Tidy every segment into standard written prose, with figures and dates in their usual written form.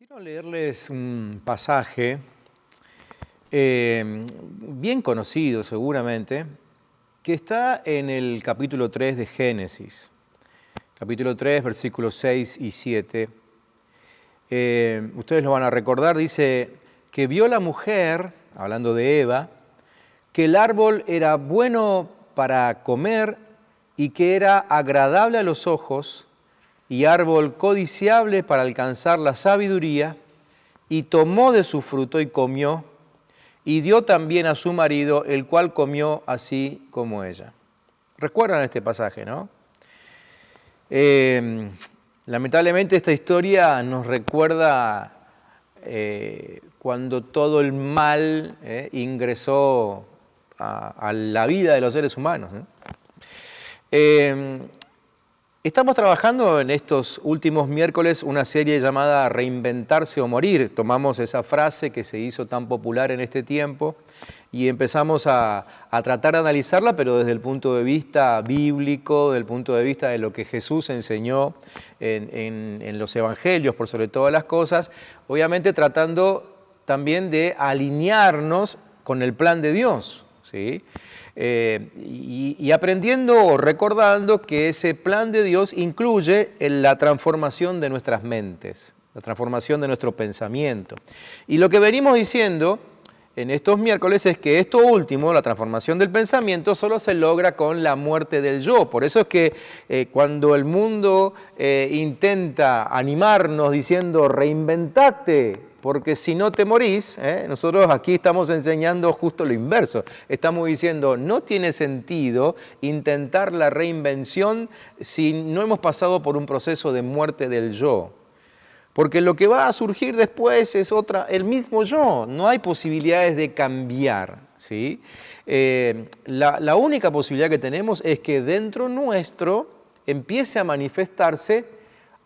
Quiero leerles un pasaje bien conocido seguramente, que está en el capítulo 3 de Génesis. Capítulo 3, versículos 6 y 7. Ustedes lo van a recordar, dice que vio la mujer, hablando de Eva, que el árbol era bueno para comer y que era agradable a los ojos y árbol codiciable para alcanzar la sabiduría, y tomó de su fruto y comió, y dio también a su marido, el cual comió así como ella. ¿Recuerdan este pasaje, no? Lamentablemente esta historia nos recuerda cuando todo el mal ingresó a la vida de los seres humanos, ¿no? Estamos trabajando en estos últimos miércoles una serie llamada Reinventarse o Morir. Tomamos esa frase que se hizo tan popular en este tiempo y empezamos a tratar de analizarla, pero desde el punto de vista bíblico, desde el punto de vista de lo que Jesús enseñó en los evangelios, por sobre todas las cosas, obviamente tratando también de alinearnos con el plan de Dios, ¿sí? Y aprendiendo o recordando que ese plan de Dios incluye la transformación de nuestras mentes, la transformación de nuestro pensamiento. Y lo que venimos diciendo en estos miércoles es que esto último, la transformación del pensamiento, solo se logra con la muerte del yo. Por eso es que cuando el mundo intenta animarnos diciendo reinventate, porque si no te morís, nosotros aquí estamos enseñando justo lo inverso. Estamos diciendo, no tiene sentido intentar la reinvención si no hemos pasado por un proceso de muerte del yo. Porque lo que va a surgir después es el mismo yo. No hay posibilidades de cambiar, ¿sí? La única posibilidad que tenemos es que dentro nuestro empiece a manifestarse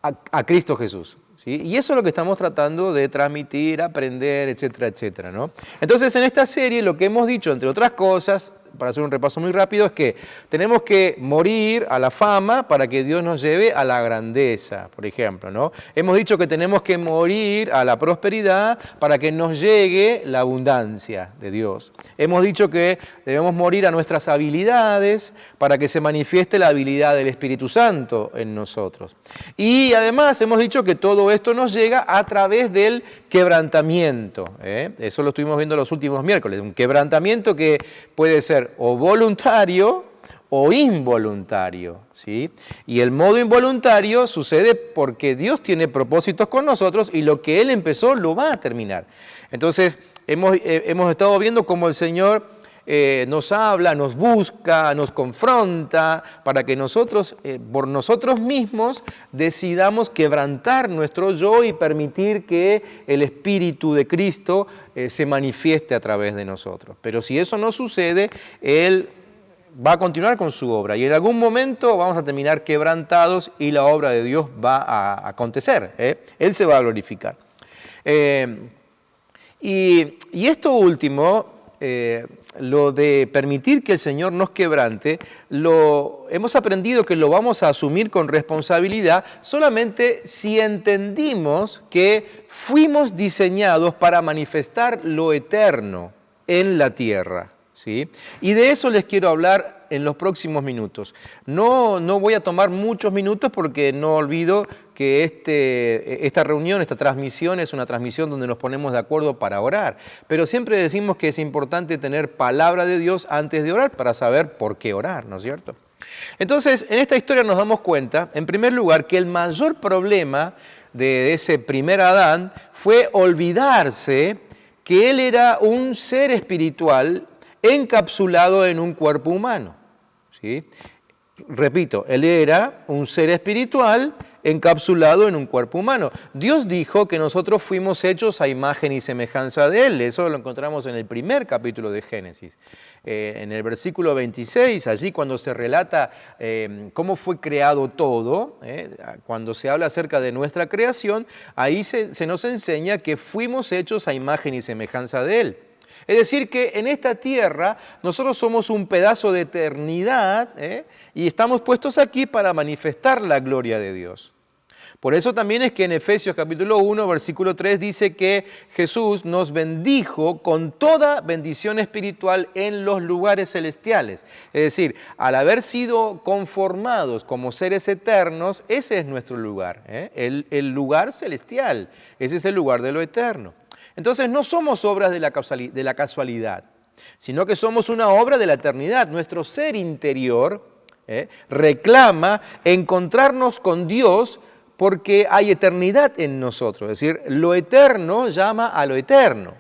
a Cristo Jesús, ¿sí? Y eso es lo que estamos tratando de transmitir, aprender, etcétera, etcétera, ¿no? Entonces, en esta serie lo que hemos dicho, entre otras cosas, para hacer un repaso muy rápido, es que tenemos que morir a la fama para que Dios nos lleve a la grandeza, por ejemplo, ¿no? Hemos dicho que tenemos que morir a la prosperidad para que nos llegue la abundancia de Dios. Hemos dicho que debemos morir a nuestras habilidades para que se manifieste la habilidad del Espíritu Santo en nosotros. Y además hemos dicho que todo esto nos llega a través del quebrantamiento, ¿eh? Eso lo estuvimos viendo los últimos miércoles, un quebrantamiento que puede ser o voluntario o involuntario, ¿sí? Y el modo involuntario sucede porque Dios tiene propósitos con nosotros y lo que Él empezó lo va a terminar. Entonces, hemos estado viendo cómo el Señor nos habla, nos busca, nos confronta, para que nosotros, por nosotros mismos, decidamos quebrantar nuestro yo y permitir que el Espíritu de Cristo se manifieste a través de nosotros. Pero si eso no sucede, Él va a continuar con su obra y en algún momento vamos a terminar quebrantados y la obra de Dios va a acontecer, Él se va a glorificar. Y esto último, lo de permitir que el Señor nos quebrante, hemos aprendido que lo vamos a asumir con responsabilidad solamente si entendimos que fuimos diseñados para manifestar lo eterno en la tierra, ¿sí? Y de eso les quiero hablar en los próximos minutos. No voy a tomar muchos minutos porque no olvido que esta reunión, esta transmisión es una transmisión donde nos ponemos de acuerdo para orar. Pero siempre decimos que es importante tener palabra de Dios antes de orar para saber por qué orar, ¿no es cierto? Entonces, en esta historia nos damos cuenta, en primer lugar, que el mayor problema de ese primer Adán fue olvidarse que él era un ser espiritual encapsulado en un cuerpo humano, ¿sí? Repito, él era un ser espiritual encapsulado en un cuerpo humano. Dios dijo que nosotros fuimos hechos a imagen y semejanza de Él. Eso lo encontramos en el primer capítulo de Génesis. En el versículo 26, allí cuando se relata cómo fue creado todo, cuando se habla acerca de nuestra creación, ahí se nos enseña que fuimos hechos a imagen y semejanza de Él. Es decir, que en esta tierra nosotros somos un pedazo de eternidad, y estamos puestos aquí para manifestar la gloria de Dios. Por eso también es que en Efesios capítulo 1, versículo 3 dice que Jesús nos bendijo con toda bendición espiritual en los lugares celestiales. Es decir, al haber sido conformados como seres eternos, ese es nuestro lugar, el lugar celestial. Ese es el lugar de lo eterno. Entonces no somos obras de la casualidad, sino que somos una obra de la eternidad. Nuestro ser interior reclama encontrarnos con Dios porque hay eternidad en nosotros. Es decir, lo eterno llama a lo eterno.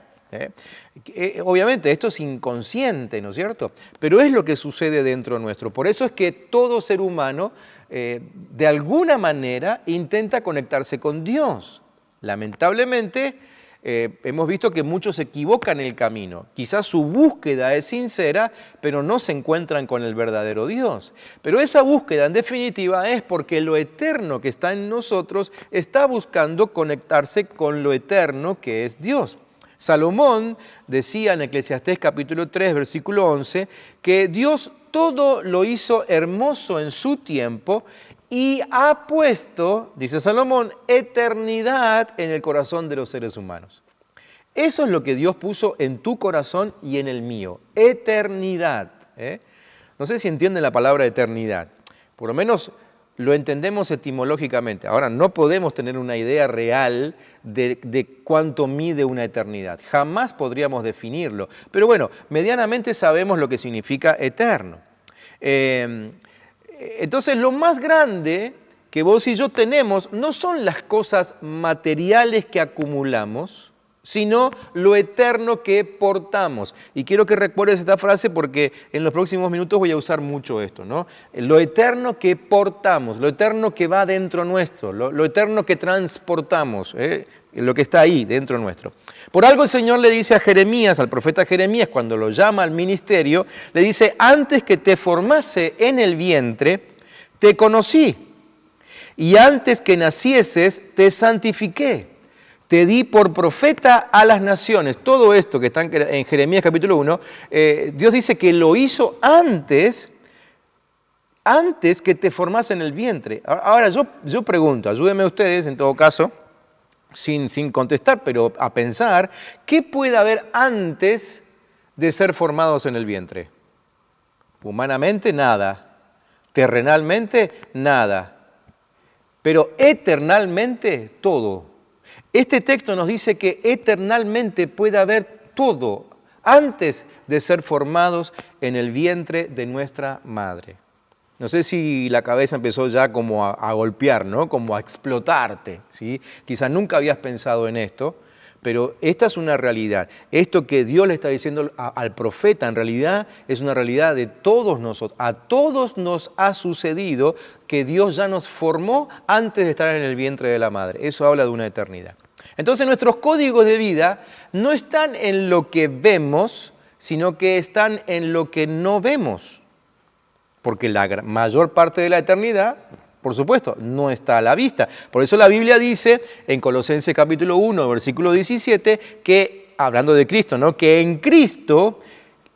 Obviamente esto es inconsciente, ¿no es cierto? Pero es lo que sucede dentro nuestro. Por eso es que todo ser humano de alguna manera intenta conectarse con Dios. Lamentablemente hemos visto que muchos se equivocan en el camino. Quizás su búsqueda es sincera, pero no se encuentran con el verdadero Dios. Pero esa búsqueda, en definitiva, es porque lo eterno que está en nosotros está buscando conectarse con lo eterno que es Dios. Salomón decía en Eclesiastés capítulo 3, versículo 11, que Dios todo lo hizo hermoso en su tiempo y ha puesto, dice Salomón, eternidad en el corazón de los seres humanos. Eso es lo que Dios puso en tu corazón y en el mío, eternidad. No sé si entienden la palabra eternidad, por lo menos lo entendemos etimológicamente. Ahora, no podemos tener una idea real de cuánto mide una eternidad. Jamás podríamos definirlo. Pero bueno, medianamente sabemos lo que significa eterno. Entonces, lo más grande que vos y yo tenemos no son las cosas materiales que acumulamos, sino lo eterno que portamos. Y quiero que recuerdes esta frase porque en los próximos minutos voy a usar mucho esto, ¿no? Lo eterno que portamos, lo eterno que va dentro nuestro, lo eterno que transportamos, lo que está ahí dentro nuestro. Por algo el Señor le dice a Jeremías, al profeta Jeremías, cuando lo llama al ministerio, le dice, antes que te formase en el vientre, te conocí, y antes que nacieses, te santifiqué. Te di por profeta a las naciones. Todo esto que está en Jeremías capítulo 1, Dios dice que lo hizo antes que te formase en el vientre. Ahora yo pregunto, ayúdenme ustedes en todo caso, sin contestar, pero a pensar, ¿qué puede haber antes de ser formados en el vientre? Humanamente, nada. Terrenalmente, nada. Pero eternalmente, todo. Este texto nos dice que eternalmente puede haber todo antes de ser formados en el vientre de nuestra madre. No sé si la cabeza empezó ya como a golpear, ¿no? Como a explotarte, ¿sí? Quizás nunca habías pensado en esto, pero esta es una realidad. Esto que Dios le está diciendo al profeta en realidad es una realidad de todos nosotros. A todos nos ha sucedido que Dios ya nos formó antes de estar en el vientre de la madre. Eso habla de una eternidad. Entonces nuestros códigos de vida no están en lo que vemos, sino que están en lo que no vemos. Porque la mayor parte de la eternidad, por supuesto, no está a la vista. Por eso la Biblia dice en Colosenses capítulo 1, versículo 17, que, hablando de Cristo, ¿no? Que en Cristo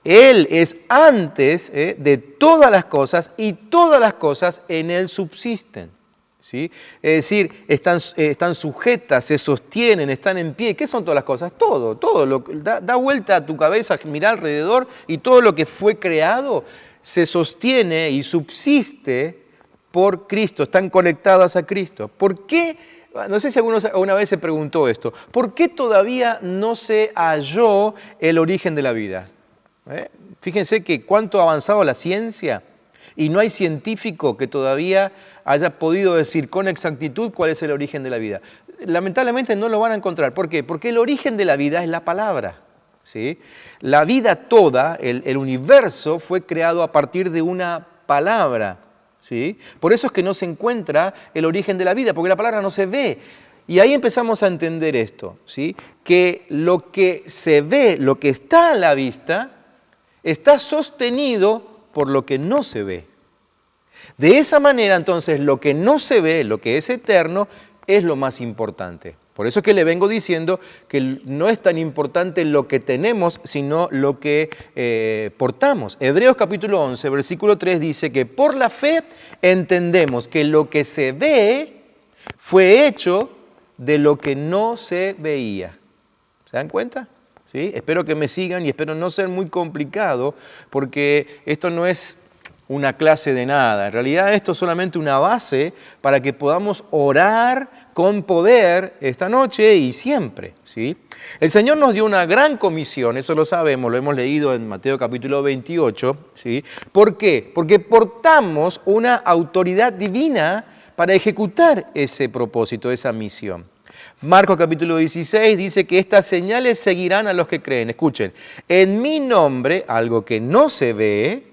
Él es antes de todas las cosas y todas las cosas en Él subsisten. ¿Sí? Es decir, están sujetas, se sostienen, están en pie. ¿Qué son todas las cosas? Todo. Da vuelta a tu cabeza, mira alrededor y todo lo que fue creado se sostiene y subsiste por Cristo, están conectadas a Cristo. ¿Por qué? No sé si alguna vez se preguntó esto. ¿Por qué todavía no se halló el origen de la vida? Fíjense que cuánto ha avanzado la ciencia y no hay científico que todavía haya podido decir con exactitud cuál es el origen de la vida. Lamentablemente no lo van a encontrar. ¿Por qué? Porque el origen de la vida es la palabra. ¿Sí? La vida toda, el universo, fue creado a partir de una palabra. ¿Sí? Por eso es que no se encuentra el origen de la vida, porque la palabra no se ve. Y ahí empezamos a entender esto, ¿sí? Que lo que se ve, lo que está a la vista, está sostenido por lo que no se ve. De esa manera, entonces, lo que no se ve, lo que es eterno, es lo más importante. Por eso es que le vengo diciendo que no es tan importante lo que tenemos, sino lo que portamos. Hebreos capítulo 11, versículo 3 dice que por la fe entendemos que lo que se ve Fue hecho de lo que no se veía. ¿Se dan cuenta? ¿Sí? Espero que me sigan y espero no ser muy complicado, porque esto no es una clase de nada. En realidad esto es solamente una base para que podamos orar con poder esta noche y siempre, ¿sí? El Señor nos dio una gran comisión, eso lo sabemos, lo hemos leído en Mateo capítulo 28, ¿sí? ¿Por qué? Porque portamos una autoridad divina para ejecutar ese propósito, esa misión. Marcos capítulo 16 dice que estas señales seguirán a los que creen. Escuchen, en mi nombre, algo que no se ve,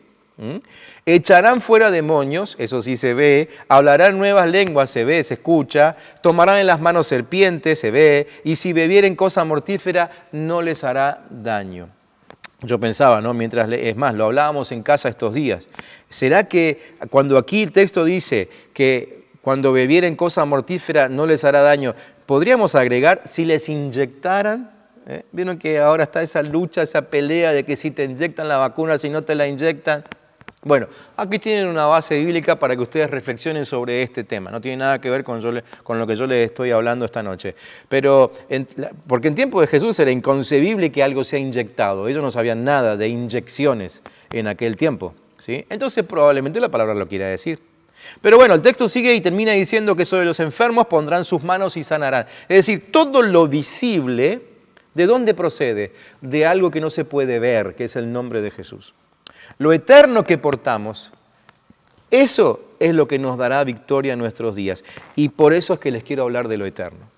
echarán fuera demonios, eso sí se ve, hablarán nuevas lenguas, se ve, se escucha, tomarán en las manos serpientes, se ve, y si bebieren cosa mortífera no les hará daño. Yo pensaba, ¿no? Es más, lo hablábamos en casa estos días. ¿Será que cuando aquí el texto dice que cuando bebieren cosa mortífera no les hará daño, podríamos agregar si les inyectaran? ¿Vieron que ahora está esa lucha, esa pelea de que si te inyectan la vacuna, si no te la inyectan? Bueno, aquí tienen una base bíblica para que ustedes reflexionen sobre este tema. No tiene nada que ver con lo que yo les estoy hablando esta noche. Pero, porque en tiempo de Jesús era inconcebible que algo sea inyectado. Ellos no sabían nada de inyecciones en aquel tiempo, ¿sí? Entonces probablemente la palabra lo quiera decir. Pero bueno, el texto sigue y termina diciendo que sobre los enfermos pondrán sus manos y sanarán. Es decir, todo lo visible, ¿de dónde procede? De algo que no se puede ver, que es el nombre de Jesús. Lo eterno que portamos, eso es lo que nos dará victoria en nuestros días. Y por eso es que les quiero hablar de lo eterno.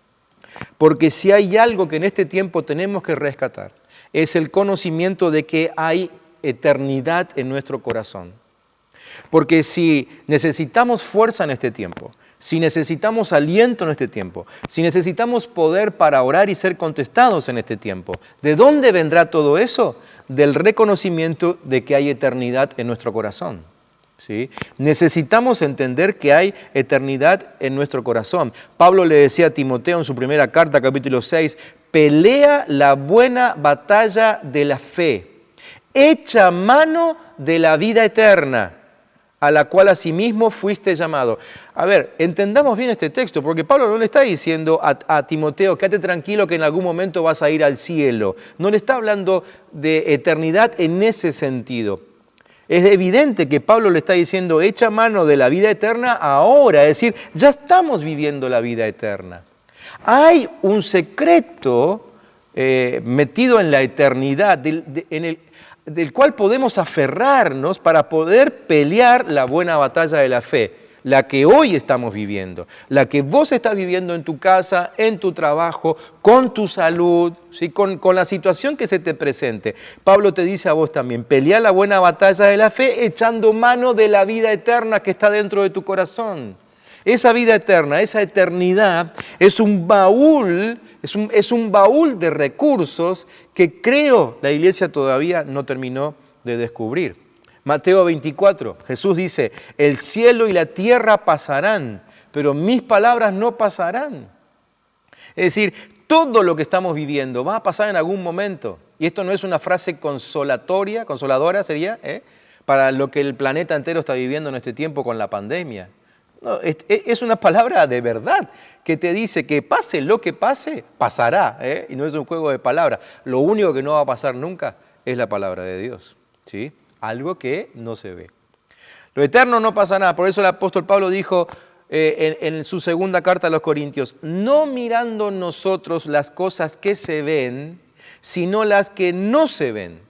Porque si hay algo que en este tiempo tenemos que rescatar, es el conocimiento de que hay eternidad en nuestro corazón. Porque si necesitamos fuerza en este tiempo, si necesitamos aliento en este tiempo, si necesitamos poder para orar y ser contestados en este tiempo, ¿de dónde vendrá todo eso? Del reconocimiento de que hay eternidad en nuestro corazón, ¿sí? Necesitamos entender que hay eternidad en nuestro corazón. Pablo le decía a Timoteo en su primera carta, capítulo 6, pelea la buena batalla de la fe, echa mano de la vida eterna, a la cual asimismo fuiste llamado. A ver, entendamos bien este texto, porque Pablo no le está diciendo a Timoteo, quédate tranquilo que en algún momento vas a ir al cielo. No le está hablando de eternidad en ese sentido. Es evidente que Pablo le está diciendo, echa mano de la vida eterna ahora, es decir, ya estamos viviendo la vida eterna. Hay un secreto metido en la eternidad, del cual podemos aferrarnos para poder pelear la buena batalla de la fe, la que hoy estamos viviendo, la que vos estás viviendo en tu casa, en tu trabajo, con tu salud, ¿sí? con la situación que se te presente. Pablo te dice a vos también, pelea la buena batalla de la fe echando mano de la vida eterna que está dentro de tu corazón. Esa vida eterna, esa eternidad es un baúl, es un baúl de recursos que creo la iglesia todavía no terminó de descubrir. Mateo 24, Jesús dice, el cielo y la tierra pasarán, pero mis palabras no pasarán. Es decir, todo lo que estamos viviendo va a pasar en algún momento. Y esto no es una frase consoladora sería, para lo que el planeta entero está viviendo en este tiempo con la pandemia. No, es una palabra de verdad que te dice que pase lo que pase, pasará, y no es un juego de palabras. Lo único que no va a pasar nunca es la palabra de Dios, ¿sí? Algo que no se ve. Lo eterno no pasa nada, por eso el apóstol Pablo dijo en su segunda carta a los Corintios, no mirando nosotros las cosas que se ven, sino las que no se ven.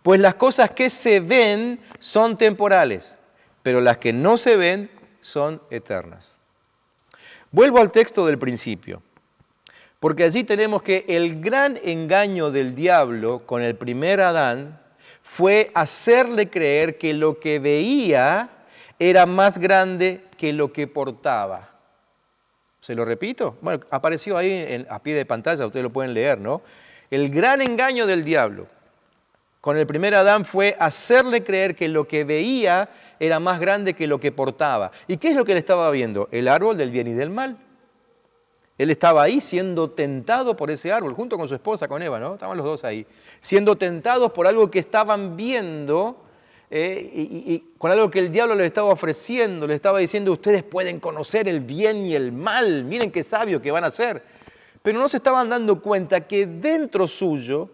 Pues las cosas que se ven son temporales, pero las que no se ven son eternas. Vuelvo al texto del principio, porque allí tenemos que el gran engaño del diablo con el primer Adán fue hacerle creer que lo que veía era más grande que lo que portaba. ¿Se lo repito? Bueno, apareció ahí a pie de pantalla, ustedes lo pueden leer, ¿no? El gran engaño del diablo con el primer Adán fue hacerle creer que lo que veía era más grande que lo que portaba. ¿Y qué es lo que él estaba viendo? El árbol del bien y del mal. Él estaba ahí siendo tentado por ese árbol, junto con su esposa, con Eva, ¿no? Estaban los dos ahí, siendo tentados por algo que estaban viendo y con algo que el diablo le estaba ofreciendo, le estaba diciendo, ustedes pueden conocer el bien y el mal, miren qué sabios que van a ser. Pero no se estaban dando cuenta que dentro suyo,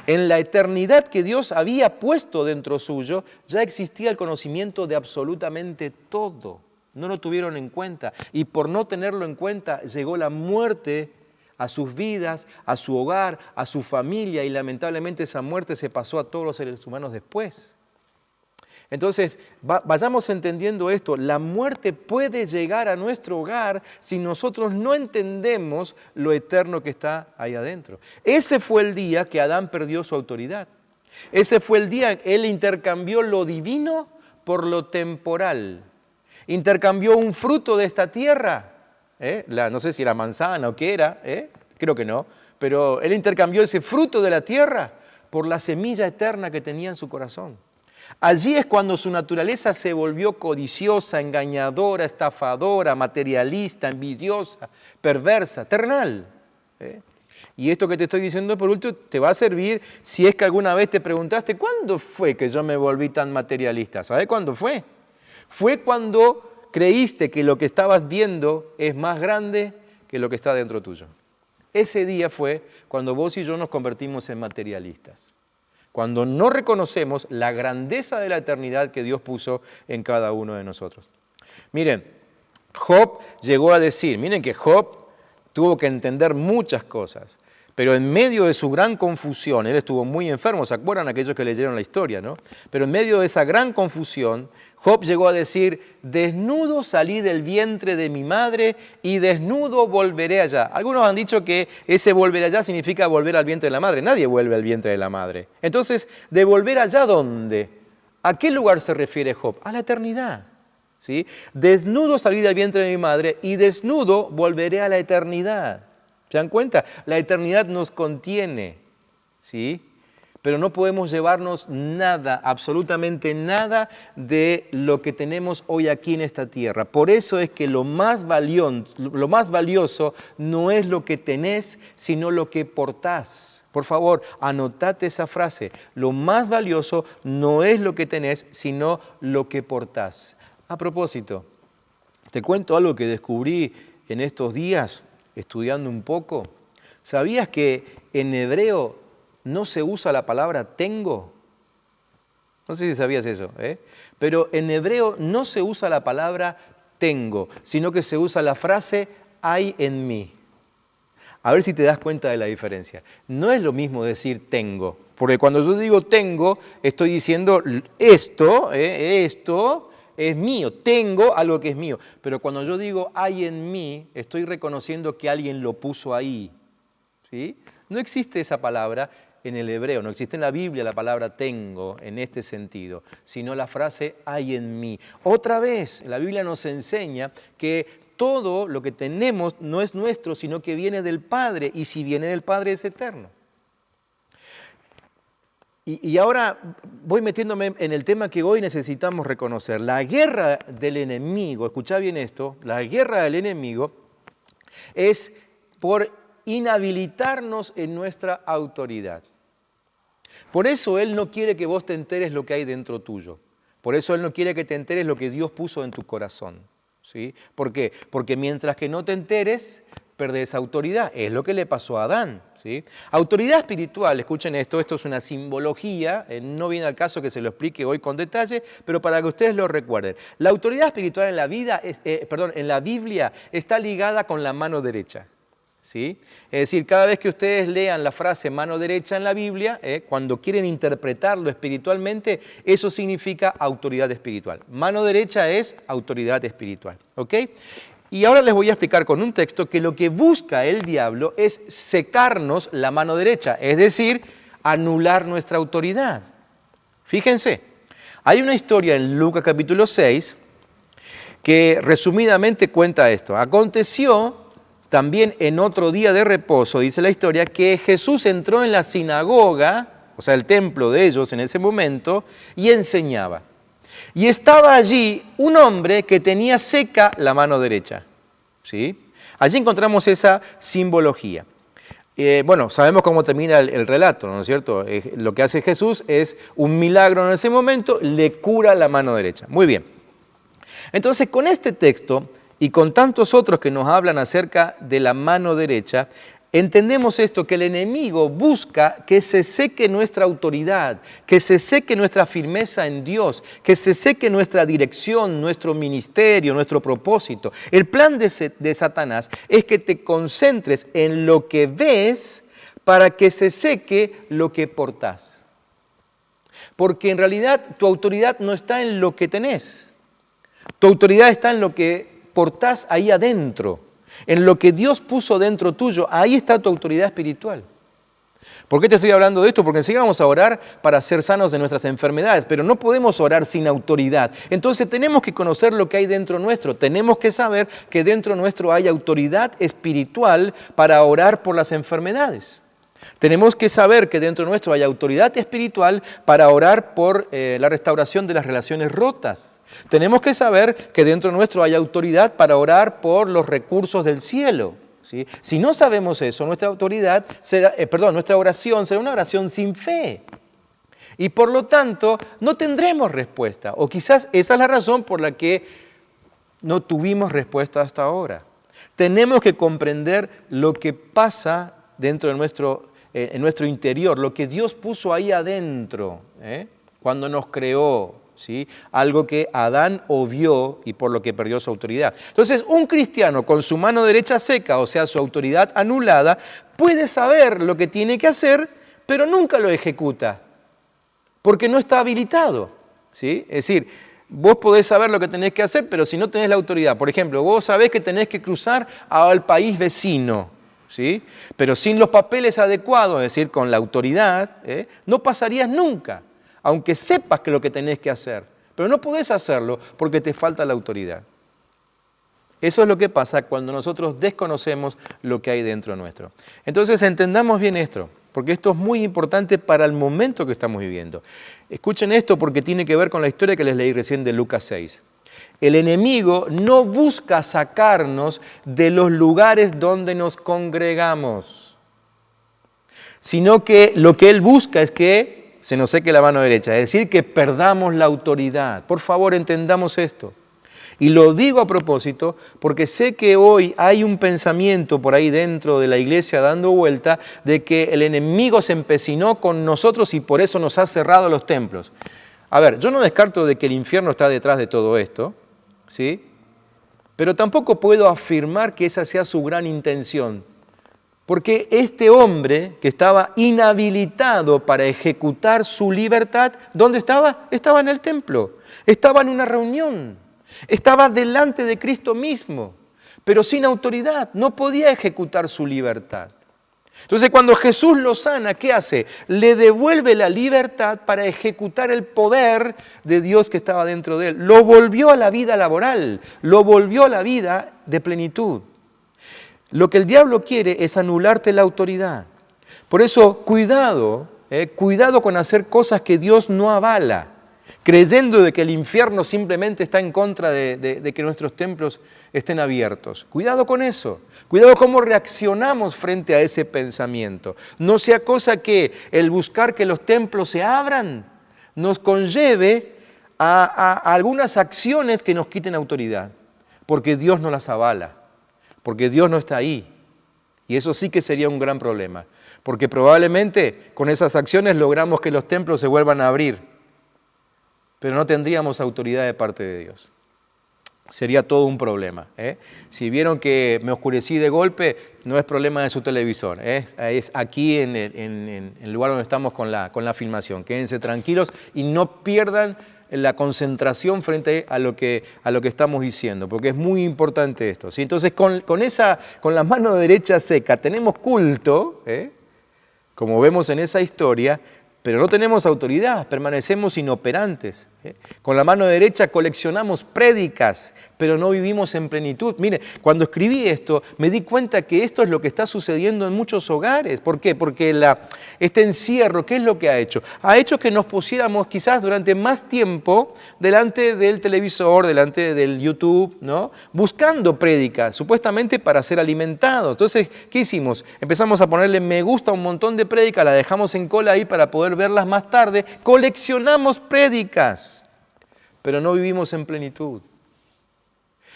en la eternidad que Dios había puesto dentro suyo, ya existía el conocimiento de absolutamente todo. No lo tuvieron en cuenta y por no tenerlo en cuenta llegó la muerte a sus vidas, a su hogar, a su familia y lamentablemente esa muerte se pasó a todos los seres humanos después. Entonces, vayamos entendiendo esto, la muerte puede llegar a nuestro hogar si nosotros no entendemos lo eterno que está ahí adentro. Ese fue el día que Adán perdió su autoridad. Ese fue el día que él intercambió lo divino por lo temporal. Intercambió un fruto de esta tierra, no sé si era manzana o qué era, creo que no, pero él intercambió ese fruto de la tierra por la semilla eterna que tenía en su corazón. Allí es cuando su naturaleza se volvió codiciosa, engañadora, estafadora, materialista, envidiosa, perversa, terrenal. Y esto que te estoy diciendo por último te va a servir si es que alguna vez te preguntaste, ¿cuándo fue que yo me volví tan materialista? ¿Sabes cuándo fue? Fue cuando creíste que lo que estabas viendo es más grande que lo que está dentro tuyo. Ese día fue cuando vos y yo nos convertimos en materialistas. Cuando no reconocemos la grandeza de la eternidad que Dios puso en cada uno de nosotros. Miren, Job llegó a decir, miren que Job tuvo que entender muchas cosas, pero en medio de su gran confusión, él estuvo muy enfermo, ¿se acuerdan aquellos que leyeron la historia, no? Pero en medio de esa gran confusión, Job llegó a decir, desnudo salí del vientre de mi madre y desnudo volveré allá. Algunos han dicho que ese volver allá significa volver al vientre de la madre. Nadie vuelve al vientre de la madre. Entonces, ¿de volver allá dónde? ¿A qué lugar se refiere Job? A la eternidad. ¿Sí? Desnudo salí del vientre de mi madre y desnudo volveré a la eternidad. ¿Se dan cuenta? La eternidad nos contiene, ¿sí? Pero no podemos llevarnos nada, absolutamente nada de lo que tenemos hoy aquí en esta tierra. Por eso es que lo más valioso no es lo que tenés, sino lo que portás. Por favor, anotate esa frase. Lo más valioso no es lo que tenés, sino lo que portás. A propósito, te cuento algo que descubrí en estos días, estudiando un poco. ¿Sabías que en hebreo no se usa la palabra tengo? No sé si sabías eso, pero en hebreo no se usa la palabra tengo, sino que se usa la frase hay en mí. A ver si te das cuenta de la diferencia. No es lo mismo decir tengo, porque cuando yo digo tengo, estoy diciendo esto es mío, tengo algo que es mío. Pero cuando yo digo hay en mí, estoy reconociendo que alguien lo puso ahí. ¿Sí? No existe esa palabra en el hebreo, no existe en la Biblia la palabra tengo en este sentido, sino la frase hay en mí. Otra vez, la Biblia nos enseña que todo lo que tenemos no es nuestro, sino que viene del Padre, y si viene del Padre es eterno. Y ahora voy metiéndome en el tema que hoy necesitamos reconocer. La guerra del enemigo, escuchá bien esto, la guerra del enemigo es por inhabilitarnos en nuestra autoridad. Por eso Él no quiere que vos te enteres lo que hay dentro tuyo. Por eso Él no quiere que te enteres lo que Dios puso en tu corazón. ¿Sí? ¿Por qué? Porque mientras que no te enteres, perdés autoridad. Es lo que le pasó a Adán. ¿Sí? Autoridad espiritual, escuchen esto es una simbología, no viene al caso que se lo explique hoy con detalle, pero para que ustedes lo recuerden. La autoridad espiritual en la Biblia está ligada con la mano derecha. ¿Sí? Es decir, cada vez que ustedes lean la frase mano derecha en la Biblia, cuando quieren interpretarlo espiritualmente, eso significa autoridad espiritual. Mano derecha es autoridad espiritual. ¿Ok? Y ahora les voy a explicar con un texto que lo que busca el diablo es secarnos la mano derecha, es decir, anular nuestra autoridad. Fíjense, hay una historia en Lucas capítulo 6 que resumidamente cuenta esto. Aconteció también en otro día de reposo, dice la historia, que Jesús entró en la sinagoga, o sea, el templo de ellos en ese momento, y enseñaba. Y estaba allí un hombre que tenía seca la mano derecha. ¿Sí? Allí encontramos esa simbología. Bueno, sabemos cómo termina el relato, ¿no es cierto? Lo que hace Jesús es un milagro en ese momento, le cura la mano derecha. Muy bien. Entonces, con este texto y con tantos otros que nos hablan acerca de la mano derecha, entendemos esto, que el enemigo busca que se seque nuestra autoridad, que se seque nuestra firmeza en Dios, que se seque nuestra dirección, nuestro ministerio, nuestro propósito. El plan de Satanás es que te concentres en lo que ves para que se seque lo que portás. Porque en realidad tu autoridad no está en lo que tenés, tu autoridad está en lo que portás ahí adentro. En lo que Dios puso dentro tuyo, ahí está tu autoridad espiritual. ¿Por qué te estoy hablando de esto? Porque enseguida vamos a orar para ser sanos de nuestras enfermedades, pero no podemos orar sin autoridad. Entonces tenemos que conocer lo que hay dentro nuestro. Tenemos que saber que dentro nuestro hay autoridad espiritual para orar por las enfermedades. Tenemos que saber que dentro nuestro hay autoridad espiritual para orar por la restauración de las relaciones rotas. Tenemos que saber que dentro nuestro hay autoridad para orar por los recursos del cielo, ¿sí? Si no sabemos eso, nuestra oración será una oración sin fe. Y por lo tanto, no tendremos respuesta. O quizás esa es la razón por la que no tuvimos respuesta hasta ahora. Tenemos que comprender lo que pasa dentro de en nuestro interior, lo que Dios puso ahí adentro, cuando nos creó, ¿sí? Algo que Adán obvió y por lo que perdió su autoridad. Entonces, un cristiano con su mano derecha seca, o sea, su autoridad anulada, puede saber lo que tiene que hacer, pero nunca lo ejecuta, porque no está habilitado, ¿sí? Es decir, vos podés saber lo que tenés que hacer, pero si no tenés la autoridad, por ejemplo, vos sabés que tenés que cruzar al país vecino, ¿sí? Pero sin los papeles adecuados, es decir, con la autoridad, no pasarías nunca, aunque sepas que lo que tenés que hacer, pero no podés hacerlo porque te falta la autoridad. Eso es lo que pasa cuando nosotros desconocemos lo que hay dentro nuestro. Entonces entendamos bien esto, porque esto es muy importante para el momento que estamos viviendo. Escuchen esto porque tiene que ver con la historia que les leí recién de Lucas 6. El enemigo no busca sacarnos de los lugares donde nos congregamos, sino que lo que él busca es que se nos seque la mano derecha, es decir, que perdamos la autoridad. Por favor, entendamos esto. Y lo digo a propósito porque sé que hoy hay un pensamiento por ahí dentro de la iglesia dando vuelta de que el enemigo se empecinó con nosotros y por eso nos ha cerrado los templos. A ver, yo no descarto de que el infierno está detrás de todo esto, ¿sí? Pero tampoco puedo afirmar que esa sea su gran intención. Porque este hombre que estaba inhabilitado para ejecutar su libertad, ¿dónde estaba? Estaba en el templo, estaba en una reunión, estaba delante de Cristo mismo, pero sin autoridad, no podía ejecutar su libertad. Entonces cuando Jesús lo sana, ¿qué hace? Le devuelve la libertad para ejecutar el poder de Dios que estaba dentro de él. Lo volvió a la vida laboral, lo volvió a la vida de plenitud. Lo que el diablo quiere es anularte la autoridad. Por eso, cuidado con hacer cosas que Dios no avala, creyendo de que el infierno simplemente está en contra de que nuestros templos estén abiertos. Cuidado con eso. Cuidado cómo reaccionamos frente a ese pensamiento. No sea cosa que el buscar que los templos se abran nos conlleve a algunas acciones que nos quiten autoridad, porque Dios no las avala. Porque Dios no está ahí. Y eso sí que sería un gran problema. Porque probablemente con esas acciones logramos que los templos se vuelvan a abrir. Pero no tendríamos autoridad de parte de Dios. Sería todo un problema. Si vieron que me oscurecí de golpe, no es problema de su televisor. Es aquí en el lugar donde estamos con la filmación. Quédense tranquilos y no pierdan la concentración frente a lo que estamos diciendo, porque es muy importante esto, ¿sí? Entonces, con la mano derecha seca tenemos culto, como vemos en esa historia, pero no tenemos autoridad, permanecemos inoperantes. Con la mano derecha coleccionamos prédicas, pero no vivimos en plenitud. Mire, cuando escribí esto, me di cuenta que esto es lo que está sucediendo en muchos hogares. ¿Por qué? Porque este encierro, ¿qué es lo que ha hecho? Ha hecho que nos pusiéramos quizás durante más tiempo delante del televisor, delante del YouTube, ¿no? Buscando prédicas, supuestamente para ser alimentados. Entonces, ¿qué hicimos? Empezamos a ponerle me gusta a un montón de prédicas, la dejamos en cola ahí para poder verlas más tarde. Coleccionamos prédicas, pero no vivimos en plenitud.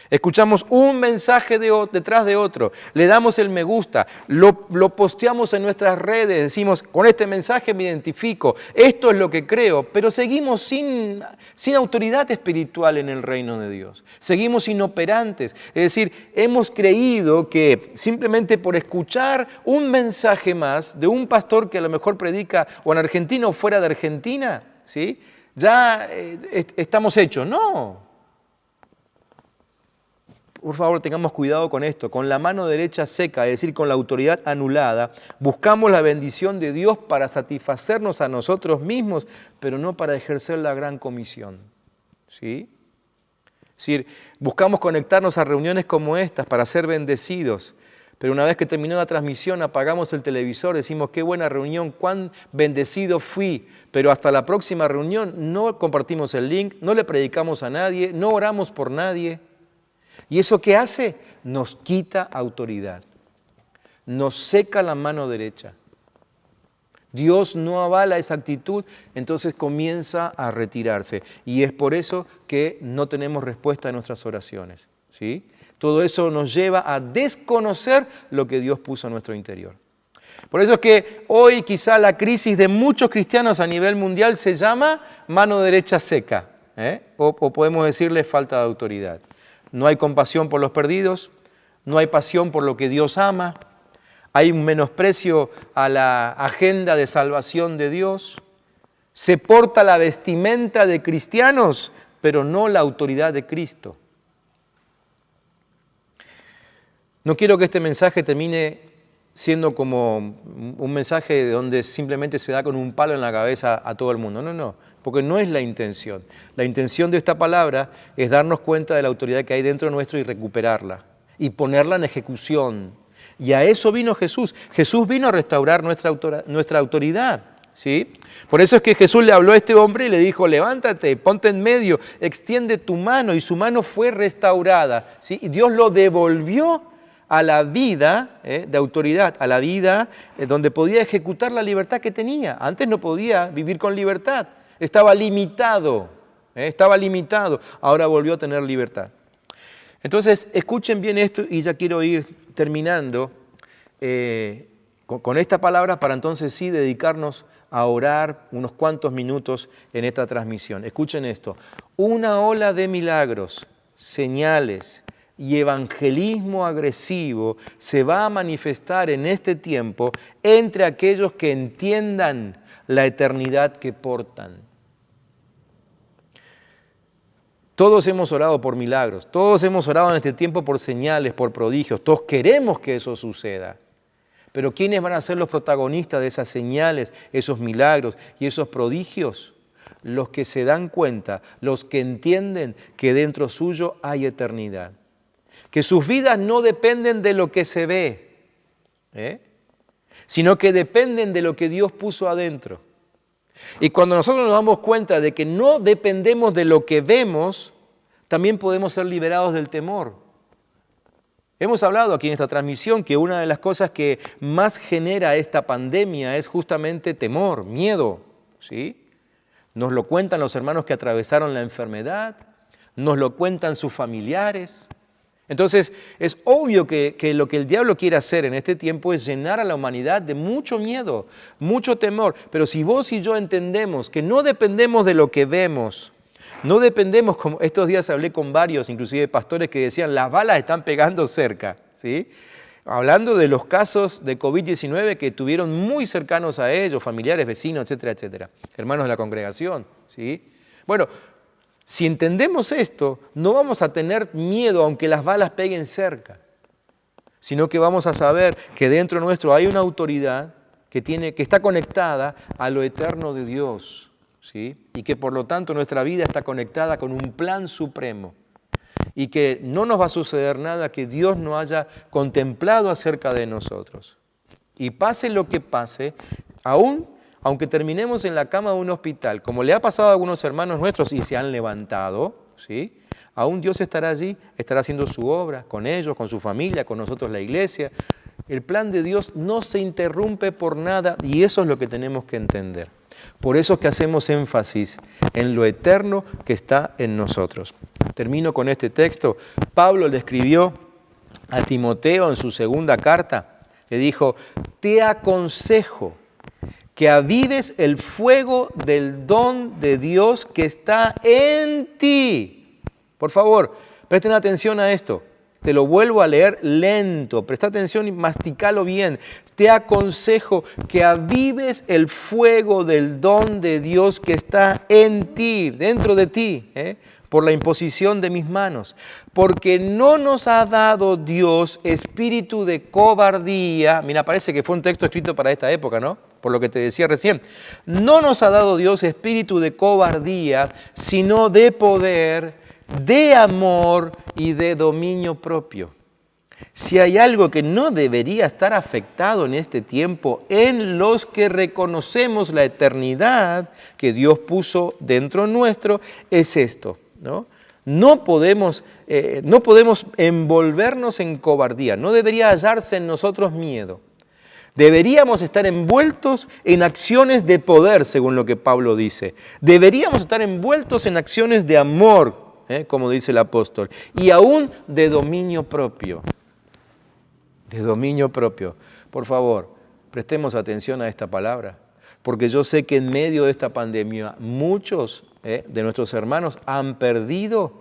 Escuchamos un mensaje detrás de otro, le damos el me gusta, lo posteamos en nuestras redes, decimos, con este mensaje me identifico, esto es lo que creo, pero seguimos sin autoridad espiritual en el reino de Dios. Seguimos inoperantes, es decir, hemos creído que simplemente por escuchar un mensaje más de un pastor que a lo mejor predica o en Argentina o fuera de Argentina, ¿sí? Ya estamos hechos. No. Por favor, tengamos cuidado con esto. Con la mano derecha seca, es decir, con la autoridad anulada, buscamos la bendición de Dios para satisfacernos a nosotros mismos, pero no para ejercer la gran comisión. ¿Sí? Es decir, buscamos conectarnos a reuniones como estas para ser bendecidos, pero una vez que terminó la transmisión apagamos el televisor, decimos qué buena reunión, cuán bendecido fui, pero hasta la próxima reunión no compartimos el link, no le predicamos a nadie, no oramos por nadie. ¿Y eso qué hace? Nos quita autoridad, nos seca la mano derecha. Dios no avala esa actitud, entonces comienza a retirarse. Y es por eso que no tenemos respuesta a nuestras oraciones, ¿sí? Todo eso nos lleva a desconocer lo que Dios puso en nuestro interior. Por eso es que hoy quizá la crisis de muchos cristianos a nivel mundial se llama mano derecha seca, o podemos decirle falta de autoridad. No hay compasión por los perdidos, no hay pasión por lo que Dios ama, hay un menosprecio a la agenda de salvación de Dios, se porta la vestimenta de cristianos, pero no la autoridad de Cristo. No quiero que este mensaje termine siendo como un mensaje donde simplemente se da con un palo en la cabeza a todo el mundo. No, porque no es la intención. La intención de esta palabra es darnos cuenta de la autoridad que hay dentro nuestro y recuperarla y ponerla en ejecución. Y a eso vino Jesús. Jesús vino a restaurar nuestra autoridad, ¿sí? Por eso es que Jesús le habló a este hombre y le dijo, levántate, ponte en medio, extiende tu mano, y su mano fue restaurada, ¿sí? Y Dios lo devolvió a la vida de autoridad, a la vida donde podía ejecutar la libertad que tenía. Antes no podía vivir con libertad, estaba limitado, ahora volvió a tener libertad. Entonces, escuchen bien esto y ya quiero ir terminando con esta palabra para entonces sí dedicarnos a orar unos cuantos minutos en esta transmisión. Escuchen esto, una ola de milagros, señales y evangelismo agresivo se va a manifestar en este tiempo entre aquellos que entiendan la eternidad que portan. Todos hemos orado por milagros, todos hemos orado en este tiempo por señales, por prodigios, todos queremos que eso suceda. Pero ¿quiénes van a ser los protagonistas de esas señales, esos milagros y esos prodigios? Los que se dan cuenta, los que entienden que dentro suyo hay eternidad. Que sus vidas no dependen de lo que se ve, sino que dependen de lo que Dios puso adentro. Y cuando nosotros nos damos cuenta de que no dependemos de lo que vemos, también podemos ser liberados del temor. Hemos hablado aquí en esta transmisión que una de las cosas que más genera esta pandemia es justamente temor, miedo, ¿sí? Nos lo cuentan los hermanos que atravesaron la enfermedad, nos lo cuentan sus familiares. Entonces, es obvio que lo que el diablo quiere hacer en este tiempo es llenar a la humanidad de mucho miedo, mucho temor. Pero si vos y yo entendemos que no dependemos de lo que vemos, no dependemos, como estos días hablé con varios, inclusive pastores, que decían, las balas están pegando cerca, ¿sí? Hablando de los casos de COVID-19 que tuvieron muy cercanos a ellos, familiares, vecinos, etcétera, etcétera, hermanos de la congregación, ¿sí? Bueno, si entendemos esto, no vamos a tener miedo aunque las balas peguen cerca, sino que vamos a saber que dentro nuestro hay una autoridad que está conectada a lo eterno de Dios, ¿sí? Y que por lo tanto nuestra vida está conectada con un plan supremo. y que no nos va a suceder nada que Dios no haya contemplado acerca de nosotros. Y pase lo que pase, aunque terminemos en la cama de un hospital, como le ha pasado a algunos hermanos nuestros y se han levantado, ¿sí? Aún Dios estará allí, estará haciendo su obra con ellos, con su familia, con nosotros la iglesia. El plan de Dios no se interrumpe por nada y eso es lo que tenemos que entender. Por eso es que hacemos énfasis en lo eterno que está en nosotros. Termino con este texto. Pablo le escribió a Timoteo en su segunda carta. Le dijo, te aconsejo que avives el fuego del don de Dios que está en ti. Por favor, presten atención a esto. Te lo vuelvo a leer lento. Presta atención y masticalo bien. Te aconsejo que avives el fuego del don de Dios que está en ti, dentro de ti, por la imposición de mis manos. Porque no nos ha dado Dios espíritu de cobardía. Mira, parece que fue un texto escrito para esta época, ¿no? Por lo que te decía recién. No nos ha dado Dios espíritu de cobardía, sino de poder, de amor y de dominio propio. Si hay algo que no debería estar afectado en este tiempo en los que reconocemos la eternidad que Dios puso dentro nuestro, es esto, ¿no? No podemos envolvernos en cobardía, no debería hallarse en nosotros miedo. Deberíamos estar envueltos en acciones de poder, según lo que Pablo dice. Deberíamos estar envueltos en acciones de amor, como dice el apóstol, y aún de dominio propio. De dominio propio. Por favor, prestemos atención a esta palabra, porque yo sé que en medio de esta pandemia muchos de nuestros hermanos han perdido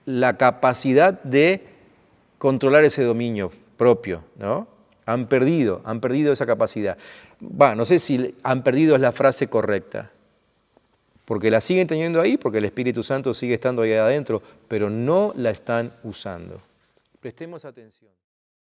la capacidad de controlar ese dominio propio, ¿no? Han perdido esa capacidad. No sé si han perdido es la frase correcta, porque la siguen teniendo ahí, porque el Espíritu Santo sigue estando ahí adentro, pero no la están usando. Prestemos atención.